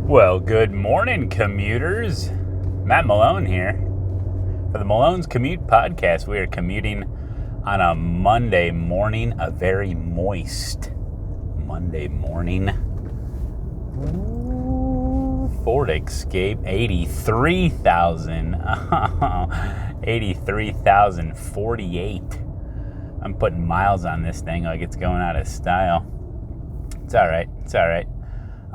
Well, good morning, commuters. Matt Malone here. For the Malone's Commute podcast, we are commuting on a Monday morning, a very moist Monday morning. Ooh, Ford Escape, 83,000. 83,048. I'm putting miles on this thing like it's going out of style. It's all right.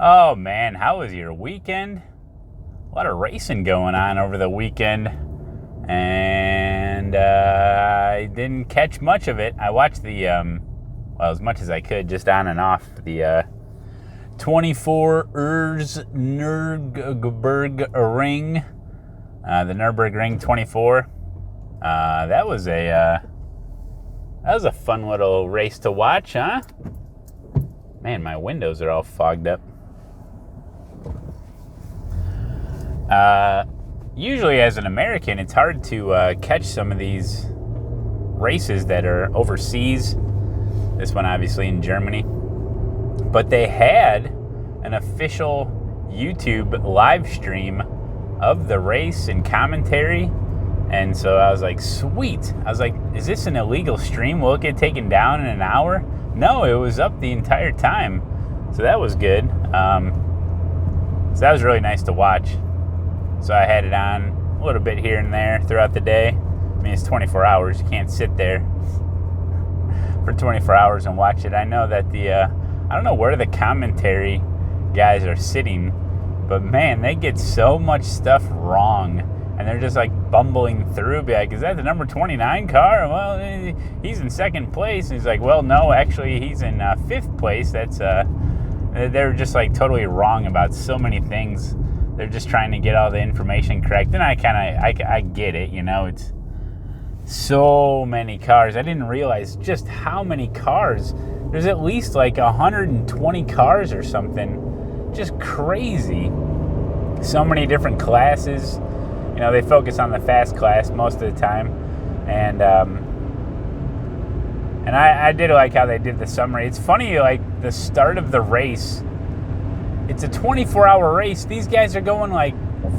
Oh, man, how was your weekend? A lot of racing going on over the weekend, and I didn't catch much of it. I watched the, as much as I could, just on and off, the 24 Nürburgring, the Nürburgring 24. That was a fun little race to watch, huh? Man, my windows are all fogged up. Usually as an American, it's hard to catch some of these races that are overseas. This one obviously in Germany. But they had an official YouTube live stream of the race and commentary. And so I was like, sweet. I was like, is this an illegal stream? Will it get taken down in an hour? No, it was up the entire time. So that was good. So that was really nice to watch. So I had it on a little bit here and there throughout the day. I mean, it's 24 hours. You can't sit there for 24 hours and watch it. I know that I don't know where the commentary guys are sitting, but man, they get so much stuff wrong. And they're just like bumbling through, be like, is that the number 29 car? Well, he's in second place. And he's like, well, no, actually, he's in fifth place. They're just like totally wrong about so many things. They're just trying to get all the information correct. And I get it, it's so many cars. I didn't realize just how many cars. There's at least like 120 cars or something. Just crazy. So many different classes. They focus on the fast class most of the time. And I did like how they did the summary. It's funny, like the start of the race, it's a 24-hour race. These guys are going like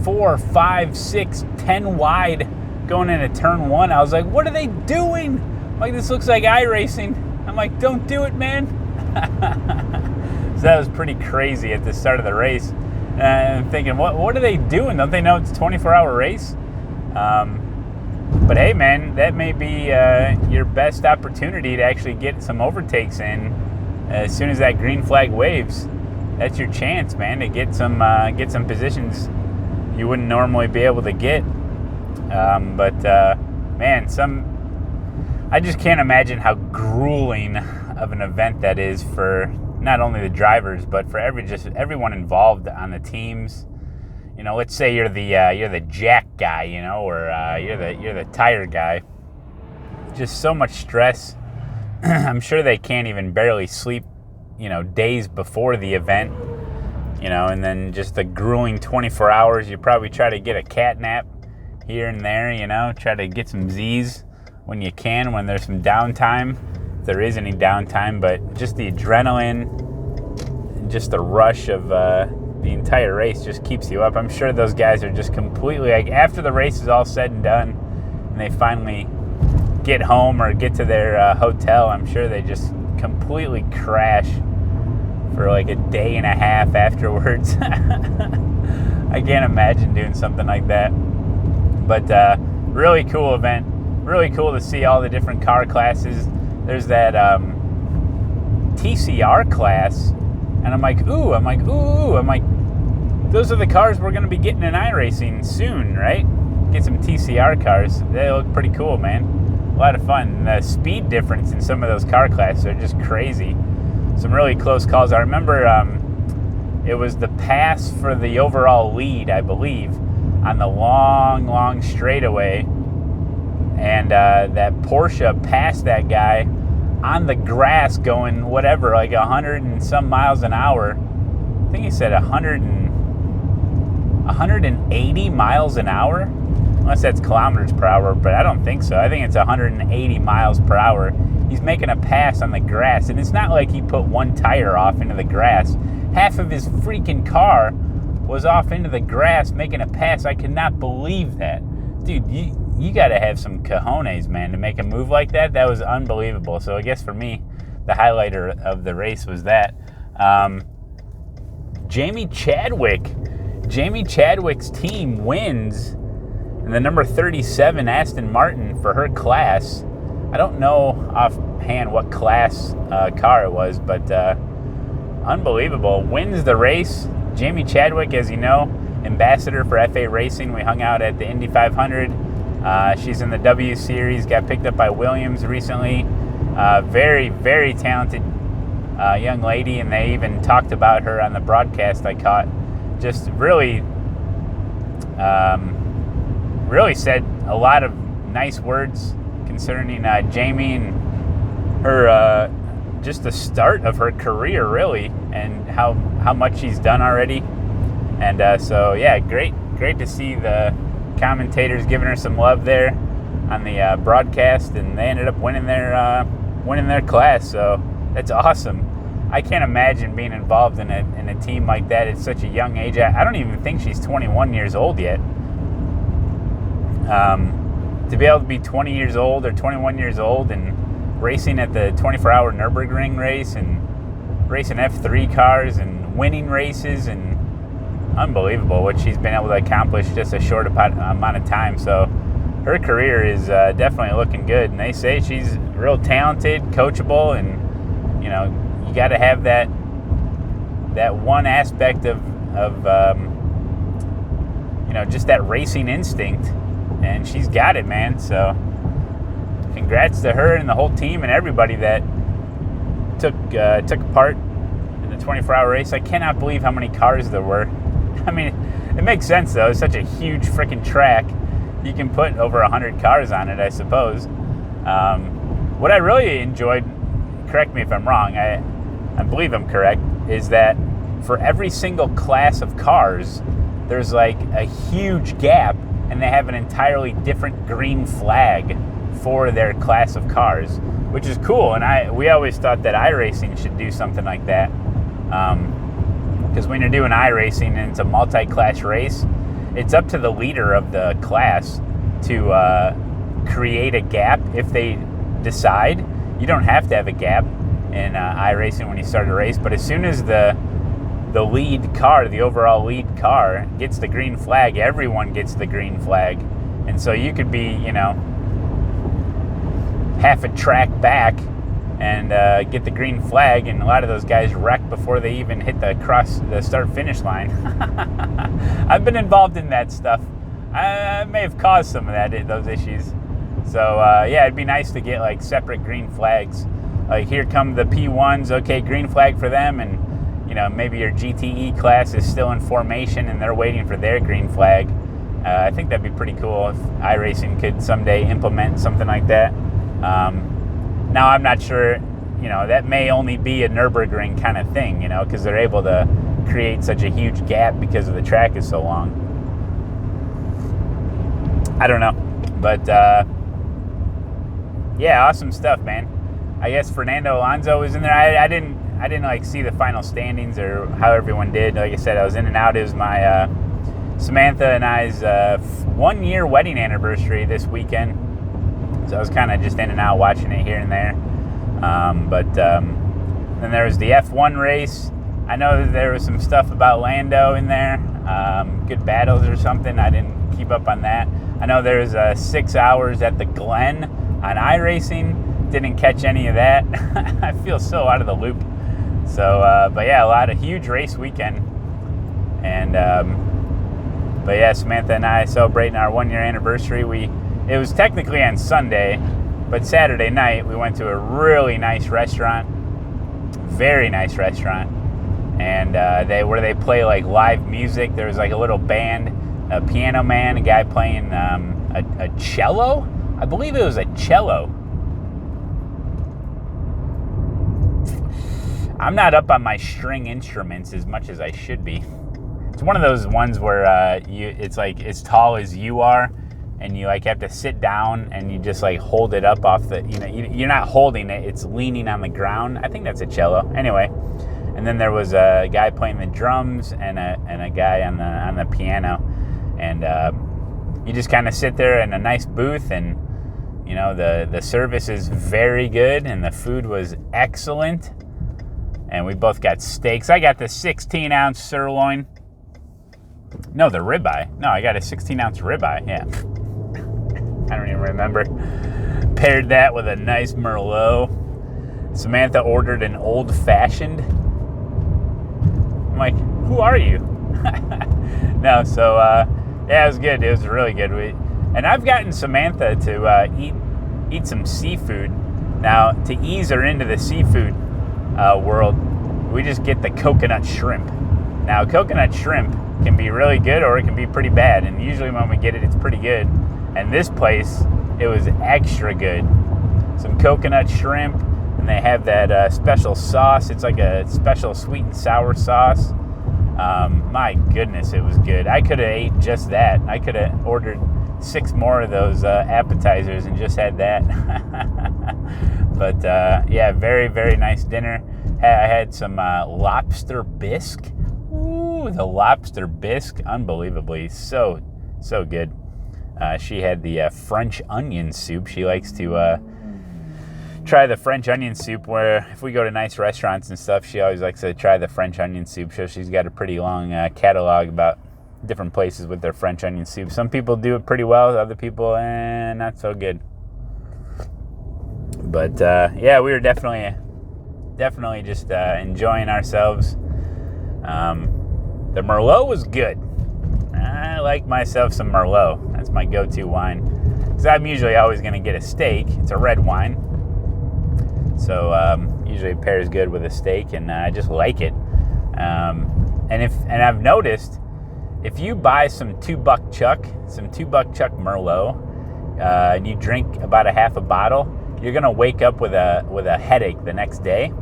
4, 5, 6, 10 wide going into turn one. I was like, what are they doing? Like, this looks like iRacing. I'm like, don't do it, man. So that was pretty crazy at the start of the race. And I'm thinking, what are they doing? Don't they know it's a 24-hour race? But hey, man, that may be your best opportunity to actually get some overtakes in as soon as that green flag waves. That's your chance, man, to get some positions you wouldn't normally be able to get. Man, I just can't imagine how grueling of an event that is for not only the drivers, but for everyone involved on the teams. Let's say you're the jack guy, or you're the tire guy. Just so much stress. I'm sure they can't even barely sleep, days before the event. And then just the grueling 24 hours. You probably try to get a cat nap here and there. Try to get some Z's when you can, when there's some downtime. There is any downtime, but just the adrenaline and just the rush of the entire race just keeps you up. I'm sure those guys are just completely, like, after the race is all said and done and they finally get home or get to their hotel, I'm sure they just completely crash for like a day and a half afterwards. I can't imagine doing something like that. But really cool event. Really cool to see all the different car classes. There's that TCR class, and I'm like, ooh. I'm like, those are the cars we're going to be getting in iRacing soon, right? Get some TCR cars. They look pretty cool, man. A lot of fun. The speed difference in some of those car classes are just crazy. Some really close calls. I remember it was the pass for the overall lead, I believe, on the long straightaway. And that Porsche passed that guy on the grass going whatever, like 100 and some miles an hour. I think he said 180 miles an hour. Unless that's kilometers per hour, but I don't think so. I think it's 180 miles per hour. He's making a pass on the grass. And it's not like he put one tire off into the grass. Half of his freaking car was off into the grass making a pass. I could not believe that. Dude, you got to have some cojones, man, to make a move like that. That was unbelievable. So I guess for me, the highlighter of the race was that. Jamie Chadwick's team wins the number 37 Aston Martin for her class. I don't know offhand what class car it was, but unbelievable. Wins the race. Jamie Chadwick, as you know, ambassador for FA Racing. We hung out at the Indy 500. She's in the W Series, got picked up by Williams recently. Very, very talented young lady, and they even talked about her on the broadcast I caught. Just really said a lot of nice words concerning Jamie and her, just the start of her career, really, and how much she's done already. And so, yeah, great to see the commentators giving her some love there on the broadcast, and they ended up winning their class. So that's awesome. I can't imagine being involved in a team like that at such a young age. I don't even think she's 21 years old yet. To be able to be 20 years old or 21 years old and racing at the 24-hour Nürburgring race and racing F3 cars and winning races, and unbelievable what she's been able to accomplish just a short amount of time. So her career is definitely looking good, and they say she's real talented, coachable, and you got to have that one aspect of just that racing instinct, and she's got it, man. So congrats to her and the whole team and everybody that took part in the 24-hour race. I cannot believe how many cars there were. I mean, it makes sense, though. It's such a huge freaking track. You can put over 100 cars on it, I suppose. What I really enjoyed, correct me if I'm wrong, I believe I'm correct, is that for every single class of cars, there's like a huge gap, and they have an entirely different green flag for their class of cars, which is cool. And we always thought that iRacing should do something like that. Because when you're doing iRacing and it's a multi-class race, it's up to the leader of the class to create a gap if they decide. You don't have to have a gap in iRacing when you start a race, but as soon as the lead car, the overall lead car, gets the green flag, everyone gets the green flag. And so you could be, half a track back and get the green flag, and a lot of those guys wreck before they even hit the start-finish line. I've been involved in that stuff. I may have caused some of those issues. So yeah, it'd be nice to get like separate green flags. Like, here come the P1s, okay, green flag for them, and maybe your GTE class is still in formation and they're waiting for their green flag. I think that'd be pretty cool if iRacing could someday implement something like that. Now, I'm not sure, that may only be a Nürburgring kind of thing, because they're able to create such a huge gap because of the track is so long. I don't know, but yeah, awesome stuff, man. I guess Fernando Alonso was in there. I didn't like see the final standings or how everyone did. Like I said, I was in and out. It was my Samantha and I's 1-year wedding anniversary this weekend. So I was kind of just in and out watching it here and there. But then there was the F1 race. I know that there was some stuff about Lando in there. Good battles or something. I didn't keep up on that. I know there was 6 hours at the Glen on iRacing. Didn't catch any of that. I feel so out of the loop. So, but yeah, a huge race weekend. And, but yeah, Samantha and I celebrating our 1-year anniversary. It was technically on Sunday, but Saturday night we went to a really nice restaurant, very nice restaurant, and where they play like live music. There was like a little band, a piano man, a guy playing a cello. I believe it was a cello. I'm not up on my string instruments as much as I should be. It's one of those ones where it's like as tall as you are, and you like have to sit down and you just like hold it up off the, you're not holding it, it's leaning on the ground. I think that's a cello. Anyway, And then there was a guy playing the drums and a guy on the piano. And you just kind of sit there in a nice booth, and you know, the service is very good, and the food was excellent. And we both got steaks. I got the 16-ounce sirloin. No, the ribeye. No, I got a 16-ounce ribeye. Yeah. I don't even remember. Paired that with a nice Merlot. Samantha ordered an old-fashioned. I'm like, who are you? No, so yeah, it was good. It was really good. And I've gotten Samantha to eat some seafood. Now, to ease her into the seafood world, we just get the coconut shrimp. Now, coconut shrimp can be really good or it can be pretty bad. And usually when we get it, it's pretty good. And this place, it was extra good. Some coconut shrimp, and they have that special sauce. It's like a special sweet and sour sauce. My goodness, it was good. I could have ate just that. I could have ordered 6 more of those appetizers and just had that. But yeah, very, very nice dinner. I had some lobster bisque. Ooh, the lobster bisque, unbelievably so good. She had the French onion soup. She likes to try the French onion soup, where if we go to nice restaurants and stuff, she always likes to try the French onion soup. So she's got a pretty long catalog about different places with their French onion soup. Some people do it pretty well, other people not so good. But yeah, we were definitely just enjoying ourselves. The Merlot was good. I like myself some Merlot. That's my go-to wine. Because I'm usually always going to get a steak. It's a red wine. So usually it pairs good with a steak, and I just like it. And I've noticed, if you buy some 2-buck Chuck Merlot, and you drink about a half a bottle, you're going to wake up with a headache the next day.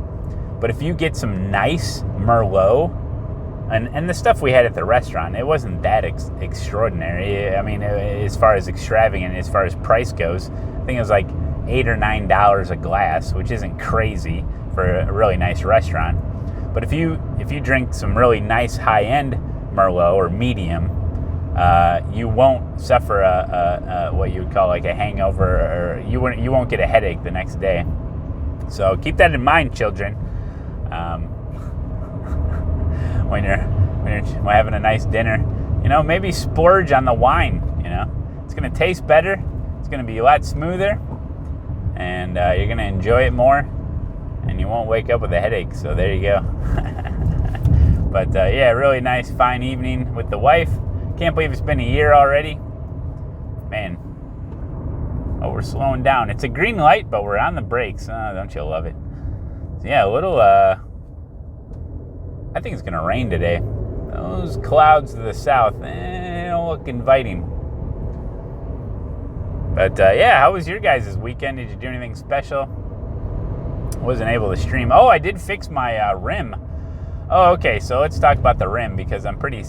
But if you get some nice Merlot, and the stuff we had at the restaurant, it wasn't that extraordinary. I mean, as far as extravagant, as far as price goes, I think it was like $8 or $9 a glass, which isn't crazy for a really nice restaurant. But if you drink some really nice high-end Merlot or medium, you won't suffer a what you would call like a hangover, or you won't get a headache the next day. So keep that in mind, children. When you're having a nice dinner, you know, maybe splurge on the wine. You know, it's gonna taste better. It's gonna be a lot smoother, and you're gonna enjoy it more, and you won't wake up with a headache. So there you go. But yeah, really nice, fine evening with the wife. Can't believe it's been a year already, man. Oh, we're slowing down. It's a green light, but we're on the brakes. Don't you love it? So yeah, a little. I think it's gonna rain today. Those clouds to the south, they don't look inviting. But yeah, how was your guys' weekend? Did you do anything special? Wasn't able to stream. Oh, I did fix my rim. Oh, okay. So let's talk about the rim, because I'm pretty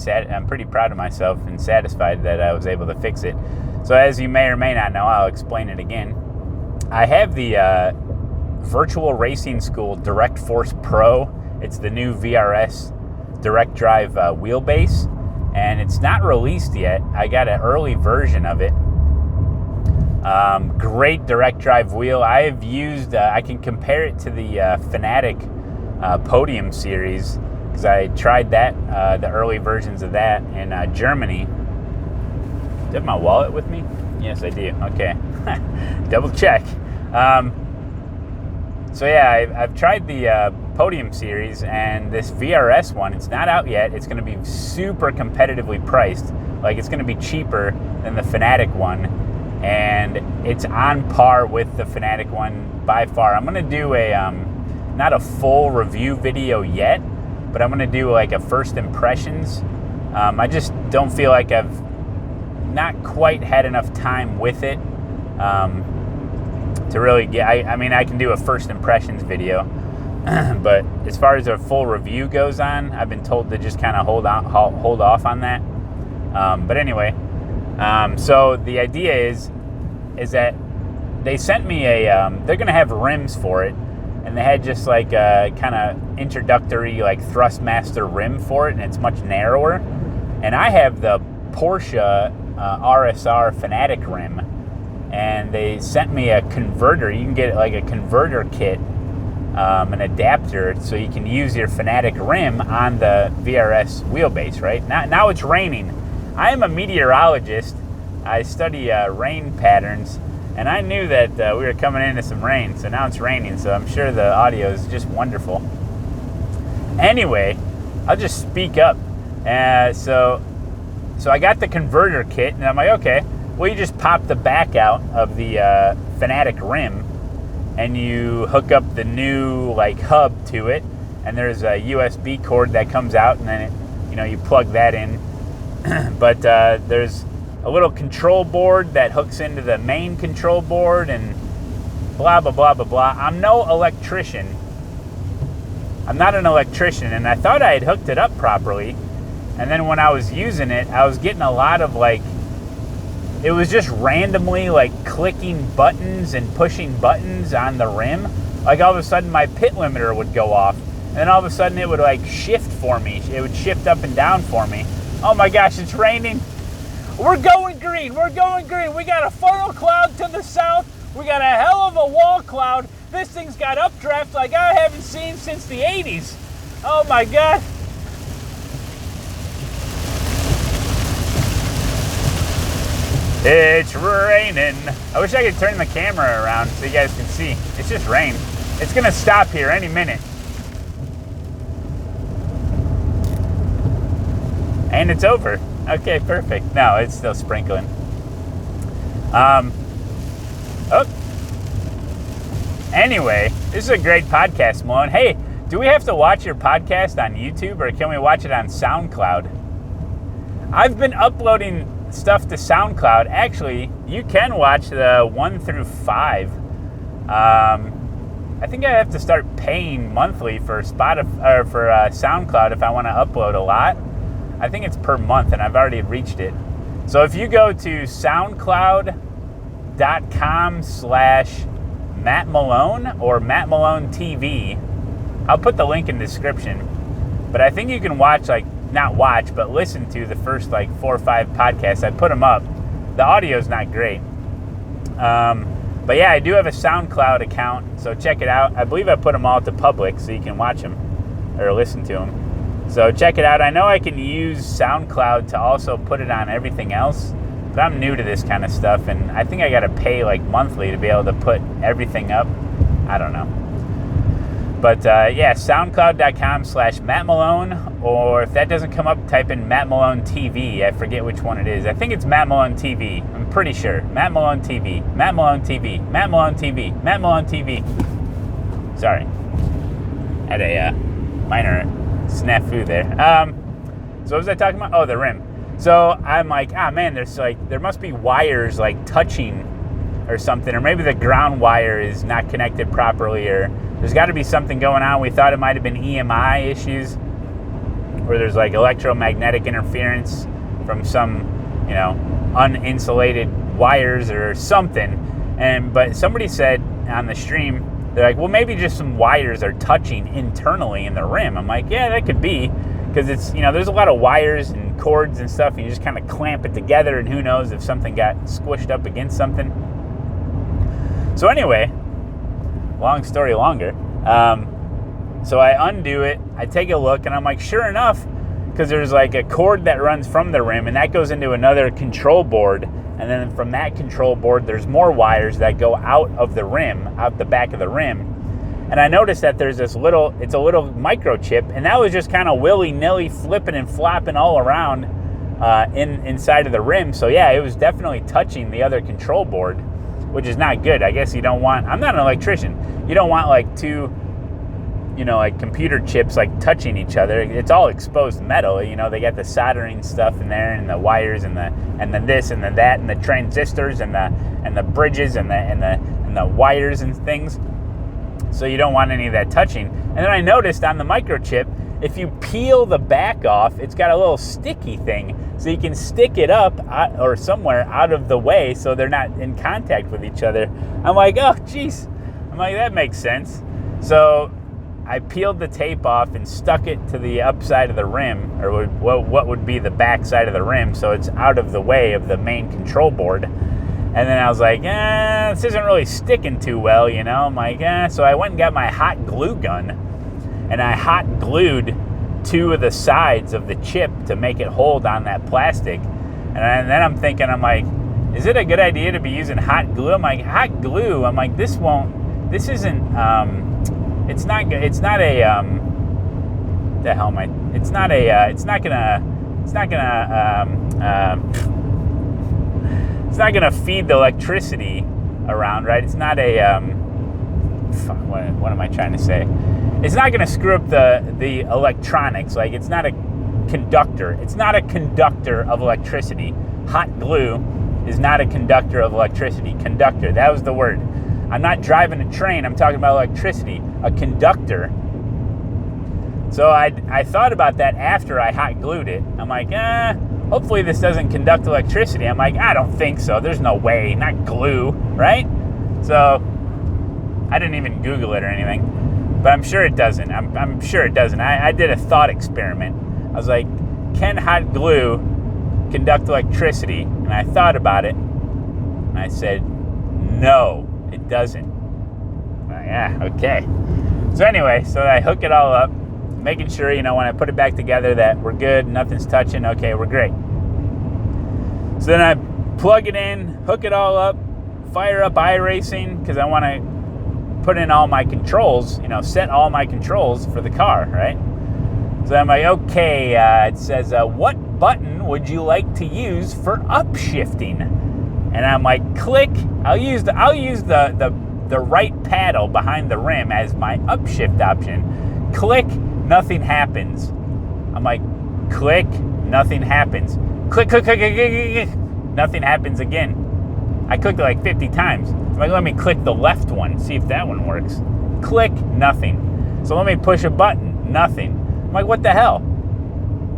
proud of myself and satisfied that I was able to fix it. So as you may or may not know, I'll explain it again. I have the Virtual Racing School Direct Force Pro. It's the new VRS direct drive wheelbase, and it's not released yet. I got an early version of it. Great direct drive wheel. I've used, I can compare it to the Fanatic Podium series, because I tried that, the early versions of that in Germany. Do I have my wallet with me? Yes, I do. Okay. Double check. So yeah, I've tried the Podium series, and this VRS one, it's not out yet. It's going to be super competitively priced. Like, it's going to be cheaper than the Fanatic one, and it's on par with the Fanatic one by far. I'm going to do a, not a full review video yet, but I'm going to do like a first impressions. I just don't feel like I've not quite had enough time with it to really get, I mean, I can do a first impressions video, but as far as a full review goes on, I've been told to just kind of hold off on that. But anyway, so the idea is that they sent me a, they're going to have rims for it, and they had just like a kind of introductory like Thrustmaster rim for it, and it's much narrower. And I have the Porsche RSR Fanatic rim, and they sent me a converter. You can get like a converter kit, an adapter, so you can use your Fanatic rim on the VRS wheelbase, right? Now it's raining. I am a meteorologist. I study rain patterns, and I knew that we were coming into some rain, so now it's raining, so I'm sure the audio is just wonderful. Anyway, I'll just speak up. So I got the converter kit, and I'm like, okay, well, you just pop the back out of the Fanatic rim, and you hook up the new like hub to it, and there's a USB cord that comes out, and then you plug that in. But there's a little control board that hooks into the main control board, and blah blah blah blah blah. I'm no electrician. I'm not an electrician, and I thought I had hooked it up properly. And then when I was using it, I was getting a lot of like, it was just randomly like clicking buttons and pushing buttons on the rim. Like all of a sudden my pit limiter would go off, and then all of a sudden it would like shift for me. It would shift up and down for me. Oh my gosh, it's raining. We're going green. We're going green. We got a funnel cloud to the south. We got a hell of a wall cloud. This thing's got updraft like I haven't seen since the 80s. Oh my God. It's raining. I wish I could turn the camera around so you guys can see. It's just rain. It's gonna stop here any minute. And it's over. Okay, perfect. No, it's still sprinkling. Anyway, this is a great podcast, Malone. Hey, do we have to watch your podcast on YouTube, or can we watch it on SoundCloud? I've been uploading stuff to SoundCloud. Actually, you can watch the 1 through 5. I think I have to start paying monthly for Spotify or for SoundCloud if I want to upload a lot. I think it's per month, and I've already reached it. So if you go to soundcloud.com/Matt Malone or Matt Malone TV, I'll put the link in the description. But I think you can watch, like, not watch, but listen to the first like 4 or 5 podcasts. I put them up. The audio's not great. But yeah, I do have a SoundCloud account, so check it out. I believe I put them all to public so you can watch them or listen to them. So check it out. I know I can use SoundCloud to also put it on everything else, but I'm new to this kind of stuff, and I think I got to pay like monthly to be able to put everything up. I don't know. But yeah, soundcloud.com/Matt Malone, or if that doesn't come up, type in Matt Malone TV. I forget which one it is. I think it's Matt Malone TV. I'm pretty sure. Matt Malone TV. Matt Malone TV. Matt Malone TV. Matt Malone TV. Sorry. Had a minor snafu there. So what was I talking about? Oh, the rim. So I'm like, man, there must be wires like touching or something, or maybe the ground wire is not connected properly, or there's got to be something going on. We thought it might have been EMI issues, where there's like electromagnetic interference from some, uninsulated wires or something. But somebody said on the stream, they're like, well, maybe just some wires are touching internally in the rim. I'm like, yeah, that could be, because it's, there's a lot of wires and cords and stuff, and you just kind of clamp it together, and who knows if something got squished up against something. So anyway, long story longer. So I undo it, I take a look, and I'm like, sure enough, because there's like a cord that runs from the rim, and that goes into another control board, and then from that control board, there's more wires that go out of the rim, out the back of the rim. And I noticed that there's it's a little microchip, and that was just kind of willy-nilly flipping and flopping all around inside of the rim. So yeah, it was definitely touching the other control board, which is not good. I guess you don't want, I'm not an electrician, you don't want like two, like computer chips like touching each other. It's all exposed metal, they got the soldering stuff in there, and the wires, and the this and the that, and the transistors, and the bridges, and the wires and things. So you don't want any of that touching. And then I noticed on the microchip, if you peel the back off, it's got a little sticky thing, so you can stick it up or somewhere out of the way so they're not in contact with each other. I'm like, oh, geez. I'm like, that makes sense. So I peeled the tape off and stuck it to the upside of the rim, or what would be the back side of the rim, so it's out of the way of the main control board. And then I was like, this isn't really sticking too well, you know? I'm like, So I went and got my hot glue gun, and I hot glued 2 of the sides of the chip to make it hold on that plastic. And then I'm thinking, I'm like, is it a good idea to be using hot glue? I'm like, hot glue? I'm like, this isn't, it's not gonna feed the electricity around, right? It's not a, what am I trying to say? It's not gonna screw up the electronics. Like, it's not a conductor. It's not a conductor of electricity. Hot glue is not a conductor of electricity. Conductor, that was the word. I'm not driving a train, I'm talking about electricity. A conductor. So I thought about that after I hot glued it. I'm like, hopefully this doesn't conduct electricity. I'm like, I don't think so. There's no way. Not glue, right? So I didn't even Google it or anything. But I'm sure it doesn't. I'm sure it doesn't. I did a thought experiment. I was like, can hot glue conduct electricity? And I thought about it. And I said, no, it doesn't. Okay. So anyway, so I hook it all up, making sure, when I put it back together that we're good, nothing's touching, okay, we're great. So then I plug it in, hook it all up, fire up iRacing, because I want to put in all my controls, set all my controls for the car, right? So I'm like, okay, it says, what button would you like to use for upshifting? And I'm like, click, I'll use the right paddle behind the rim as my upshift option. Click, nothing happens. I'm like, click, nothing happens. Click, click, click, click, click, click. Nothing happens again. I clicked it like 50 times. I'm like, let me click the left one, see if that one works. Click, nothing. So let me push a button, nothing. I'm like, what the hell?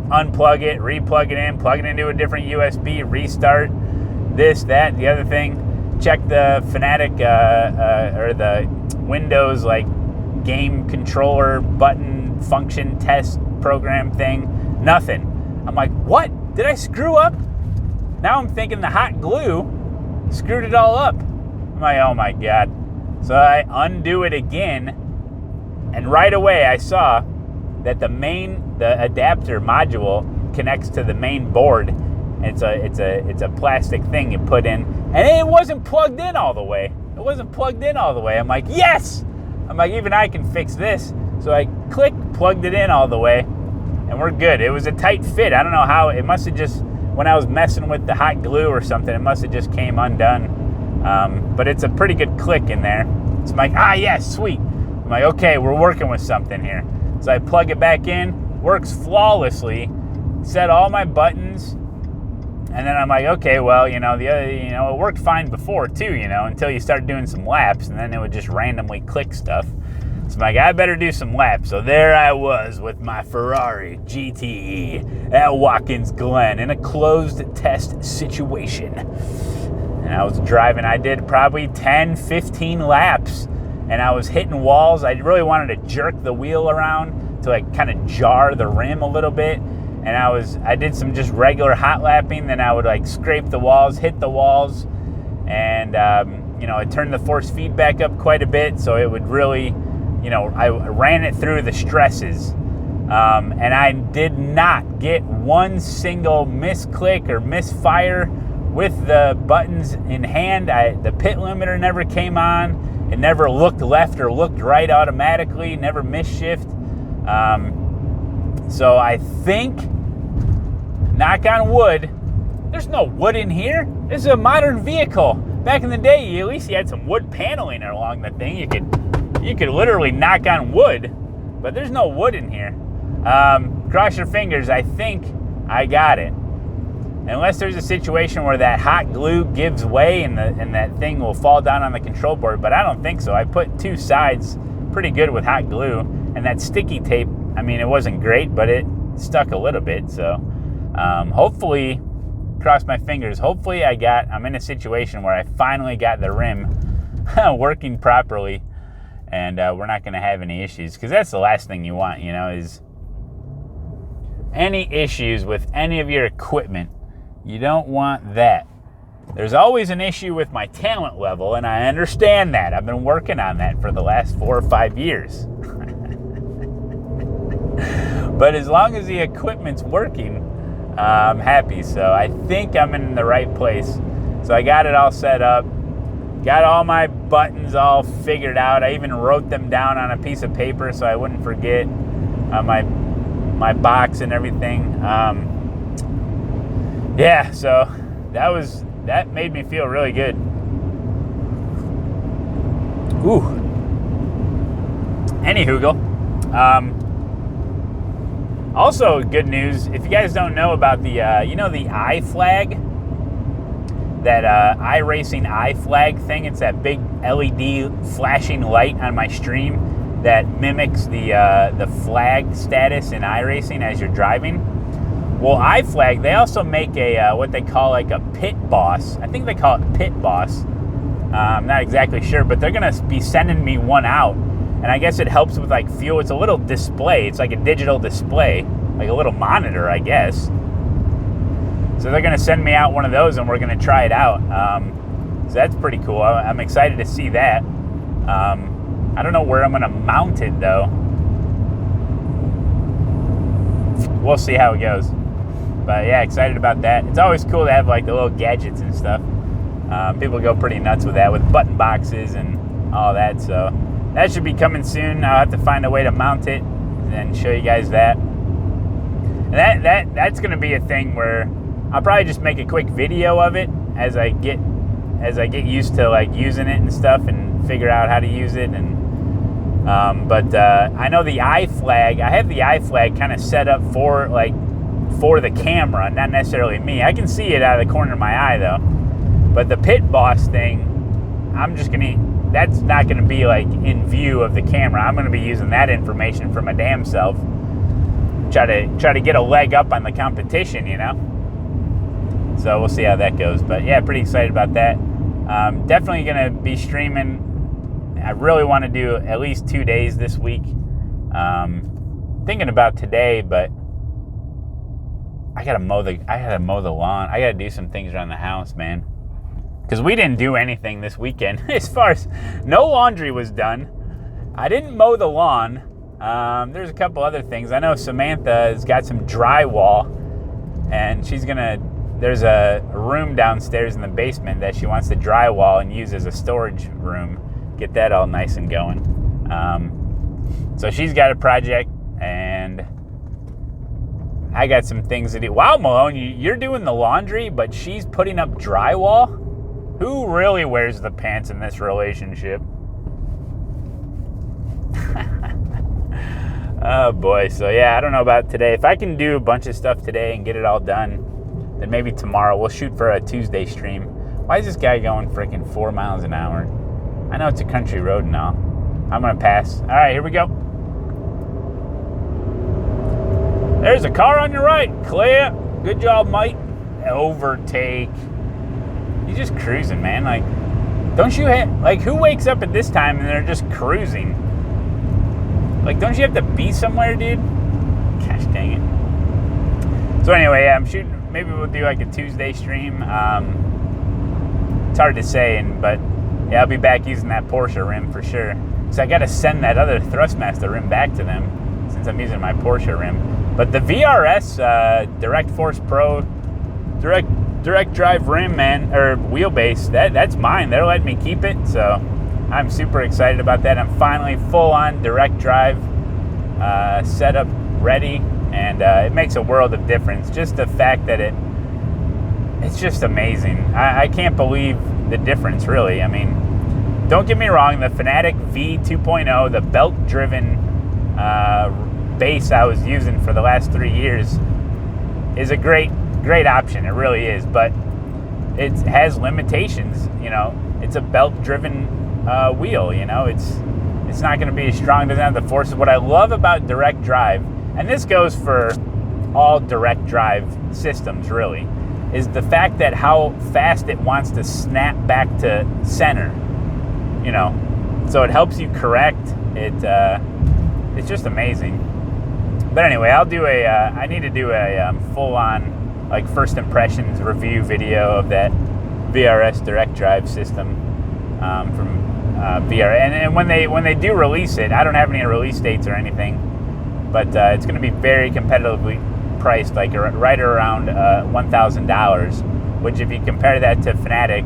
Unplug it, replug it in, plug it into a different USB, restart, this, that, the other thing. Check the Fanatic or the Windows game controller button function test program thing. Nothing. I'm like, what? Did I screw up? Now I'm thinking the hot glue screwed it all up. I'm like, oh my God. So I undo it again, and right away I saw that the adapter module connects to the main board. It's a plastic thing you put in, and it wasn't plugged in all the way. I'm like, yes! I'm like, even I can fix this. So I plugged it in all the way, and we're good. It was a tight fit. I don't know how. It must have just, when I was messing with the hot glue or something, it must have just came undone. But it's a pretty good click in there. So I'm like, yes, sweet. I'm like, okay, we're working with something here. So I plug it back in, works flawlessly, set all my buttons. And then I'm like, okay, well, it worked fine before too, until you start doing some laps, and then it would just randomly click stuff. So I'm like, I better do some laps. So there I was with my Ferrari GTE at Watkins Glen in a closed test situation. And I was driving, I did probably 10, 15 laps, and I was hitting walls. I really wanted to jerk the wheel around to kind of jar the rim a little bit. And I did some just regular hot lapping. Then I would scrape the walls, hit the walls, and it turned the force feedback up quite a bit. So it would really, I ran it through the stresses, and I did not get one single misclick or misfire with the buttons in hand. The pit limiter never came on. It never looked left or looked right automatically. Never misshift. So I think, knock on wood, there's no wood in here. This is a modern vehicle. Back in the day, at least you had some wood paneling along the thing. You could literally knock on wood, but there's no wood in here. Cross your fingers. I think I got it. Unless there's a situation where that hot glue gives way and that thing will fall down on the control board, but I don't think so. I put 2 sides pretty good with hot glue, and that sticky tape, it wasn't great, but it stuck a little bit. So hopefully, cross my fingers, hopefully I'm in a situation where I finally got the rim working properly, and we're not going to have any issues, because that's the last thing you want, you know, is any issues with any of your equipment. You don't want that. There's always an issue with my talent level, and I understand that. I've been working on that for the last 4 or 5 years. But as long as the equipment's working, I'm happy. So I think I'm in the right place. So I got it all set up. Got all my buttons all figured out. I even wrote them down on a piece of paper so I wouldn't forget my box and everything. Yeah, so that made me feel really good. Ooh. Anywho, also good news, if you guys don't know about the, the I flag, that iRacing I flag thing, it's that big LED flashing light on my stream that mimics the flag status in iRacing as you're driving. Well, iFlag, they also make a what they call like a pit boss. I think they call it pit boss. I'm not exactly sure, but they're gonna be sending me one out, and I guess it helps with like fuel. It's a little display. It's like a digital display, like a little monitor, I guess. So they're gonna send me out one of those, and we're gonna try it out. So that's pretty cool. I'm excited to see that. I don't know where I'm gonna mount it though. We'll see how it goes. But yeah, excited about that. It's always cool to have like the little gadgets and stuff. People go pretty nuts with that, with button boxes and all that. So that should be coming soon. I'll have to find a way to mount it and show you guys that. And that's going to be a thing where I'll probably just make a quick video of it as I get used to like using it and stuff and figure out how to use it. And but I know the iFlag. I have the iFlag kind of set up for the camera, not necessarily me. I can see it out of the corner of my eye though. But the pit boss thing, that's not gonna be like in view of the camera. I'm gonna be using that information for my damn self. Try to get a leg up on the competition, you know. So we'll see how that goes. But yeah, pretty excited about that. Definitely gonna be streaming. I really want to do at least 2 days this week. Thinking about today, but I gotta mow the lawn. I gotta do some things around the house, man. Because we didn't do anything this weekend. As far as no laundry was done. I didn't mow the lawn. There's a couple other things. I know Samantha has got some drywall, and there's a room downstairs in the basement that she wants to drywall and use as a storage room. Get that all nice and going. So she's got a project, and I got some things to do. Wow, Malone, you're doing the laundry, but she's putting up drywall? Who really wears the pants in this relationship? Oh boy, so yeah, I don't know about today. If I can do a bunch of stuff today and get it all done, then maybe tomorrow we'll shoot for a Tuesday stream. Why is this guy going freaking 4 miles an hour? I know it's a country road and all. I'm gonna pass. All right, here we go. There's a car on your right. Clear. Good job, mate. Overtake. He's just cruising, man. Like, don't you have, like, who wakes up at this time and they're just cruising? Like, don't you have to be somewhere, dude? Gosh dang it. So anyway, yeah, I'm shooting. Maybe we'll do like a Tuesday stream. It's hard to say, but yeah, I'll be back using that Porsche rim for sure. So I got to send that other Thrustmaster rim back to them since I'm using my Porsche rim. But the VRS Direct Force Pro direct drive rim, man, or wheelbase, that's mine. They're letting me keep it, so I'm super excited about that. I'm finally full on direct drive setup ready, and it makes a world of difference. Just the fact that it's just amazing. I can't believe the difference, really. I mean, don't get me wrong, the Fanatic V 2.0, the belt-driven base I was using for the last 3 years, is a great option. It really is, but it has limitations. You know, it's a belt-driven wheel. You know, it's not going to be as strong. Doesn't have the forces. What I love about direct drive, and this goes for all direct drive systems, really, is the fact that how fast it wants to snap back to center. You know, So it helps you correct. It's just amazing. But anyway, I need to do a full-on like first impressions review video of that VRS direct drive system from VR. And when they do release it, I don't have any release dates or anything, but it's going to be very competitively priced, like right around $1,000. Which, if you compare that to Fanatic,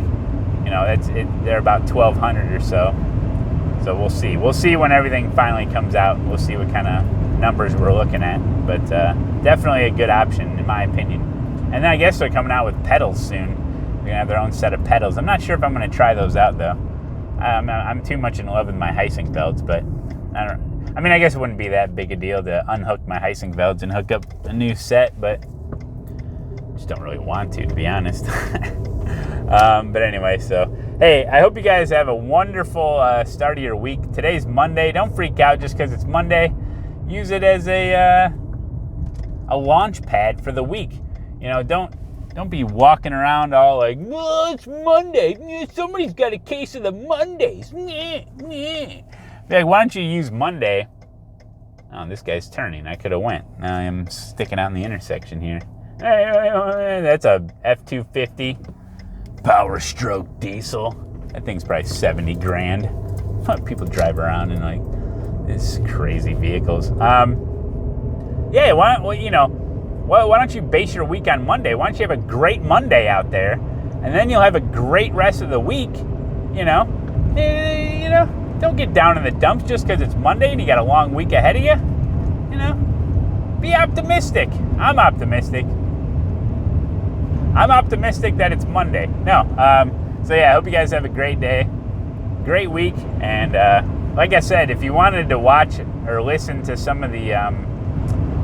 they're about $1,200 or so. So we'll see. We'll see when everything finally comes out. We'll see what kind of numbers we're looking at. But definitely a good option, in my opinion. And then I guess they're coming out with pedals soon. They're going to have their own set of pedals. I'm not sure if I'm going to try those out, though. I'm too much in love with my Heisinfelds, but I guess it wouldn't be that big a deal to unhook my Heisinfelds and hook up a new set, but just don't really want to be honest. But anyway, so hey, I hope you guys have a wonderful start of your week. Today's Monday. Don't freak out just because it's Monday. Use it as a launch pad for the week. Don't be walking around all like, oh, it's Monday. Somebody's got a case of the Mondays. Be like, why don't you use Monday? Oh, this guy's turning. I could have went. Now I am sticking out in the intersection here. That's a F-250 Power Stroke diesel. That thing's probably 70 grand. People drive around in like these crazy vehicles. Yeah, why don't you base your week on Monday? Why don't you have a great Monday out there, and then you'll have a great rest of the week. Don't get down in the dumps just because it's Monday and you got a long week ahead of you. Be optimistic. I'm optimistic. That it's Monday. So yeah, I hope you guys have a great day, great week, and like I said, if you wanted to watch or listen to some of the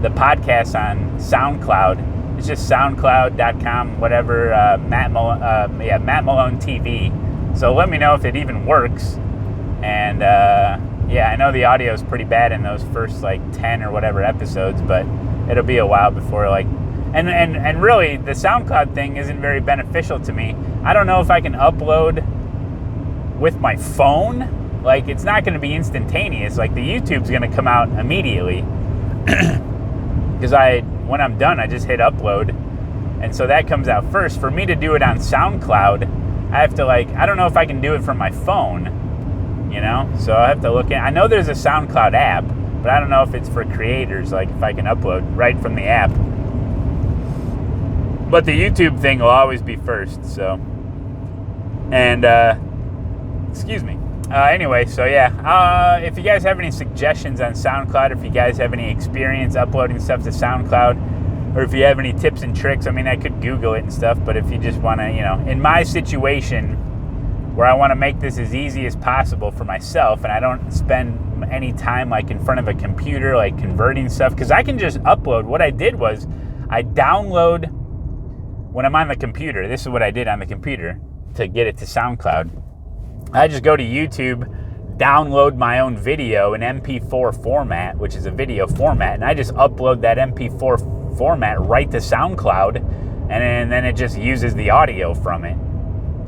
podcasts on SoundCloud, it's just soundcloud.com, whatever, Matt Malone TV. So let me know if it even works. And I know the audio is pretty bad in those first like 10 or whatever episodes, but it'll be a while before and really the SoundCloud thing isn't very beneficial to me. I don't know if I can upload with my phone. Like, it's not going to be instantaneous. Like, the YouTube's going to come out immediately. Because when I'm done, I just hit upload. And so that comes out first. For me to do it on SoundCloud, I have to I don't know if I can do it from my phone, So I have to look I know there's a SoundCloud app, but I don't know if it's for creators, like if I can upload right from the app. But the YouTube thing will always be first, so. And, excuse me. Anyway, so yeah, if you guys have any suggestions on SoundCloud, if you guys have any experience uploading stuff to SoundCloud, or if you have any tips and tricks, I could Google it and stuff, but if you just want to, in my situation where I want to make this as easy as possible for myself, and I don't spend any time in front of a computer, converting stuff, because I can just upload. What I did was I download when I'm on the computer. This is what I did on the computer to get it to SoundCloud. I just go to YouTube, download my own video in MP4 format, which is a video format, and I just upload that MP4 format right to SoundCloud, and then it just uses the audio from it.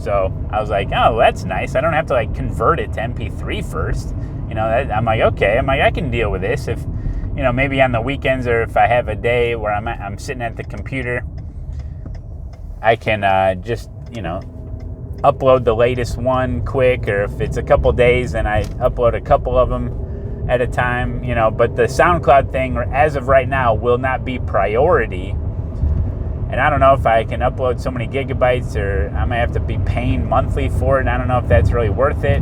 So I was like, oh, that's nice. I don't have to convert it to MP3 first. I'm like, okay. I can deal with this if, maybe on the weekends, or if I have a day where I'm sitting at the computer, I can just, upload the latest one quick, or if it's a couple days, then I upload a couple of them at a time, but the SoundCloud thing, as of right now, will not be priority. And I don't know if I can upload so many gigabytes, or I might have to be paying monthly for it, and I don't know if that's really worth it.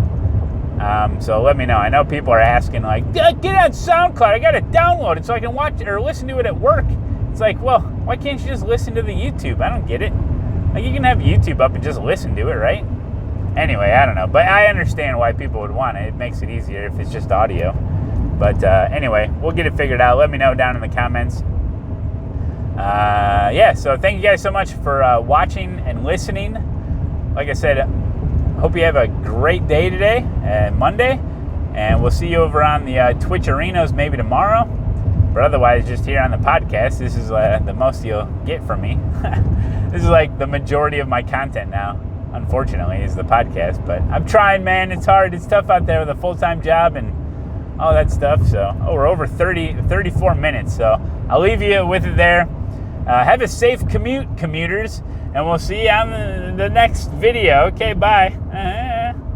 So let me know. I know people are asking, get on SoundCloud, I got to download it so I can watch or listen to it at work. It's like, well, why can't you just listen to the YouTube? I don't get it. You can have YouTube up and just listen to it, right? Anyway, I don't know. But I understand why people would want it. It makes it easier if it's just audio. But anyway, we'll get it figured out. Let me know down in the comments. So thank you guys so much for watching and listening. Like I said, hope you have a great day today, Monday. And we'll see you over on the Twitch arenas maybe tomorrow. But otherwise, just here on the podcast. This is the most you'll get from me. This is the majority of my content now. unfortunately, is the podcast. But I'm trying, man. It's hard. It's tough out there with a full-time job and all that stuff. So, we're over 34 minutes. So I'll leave you with it there. Have a safe commute, commuters, and we'll see you on the next video. Okay, bye.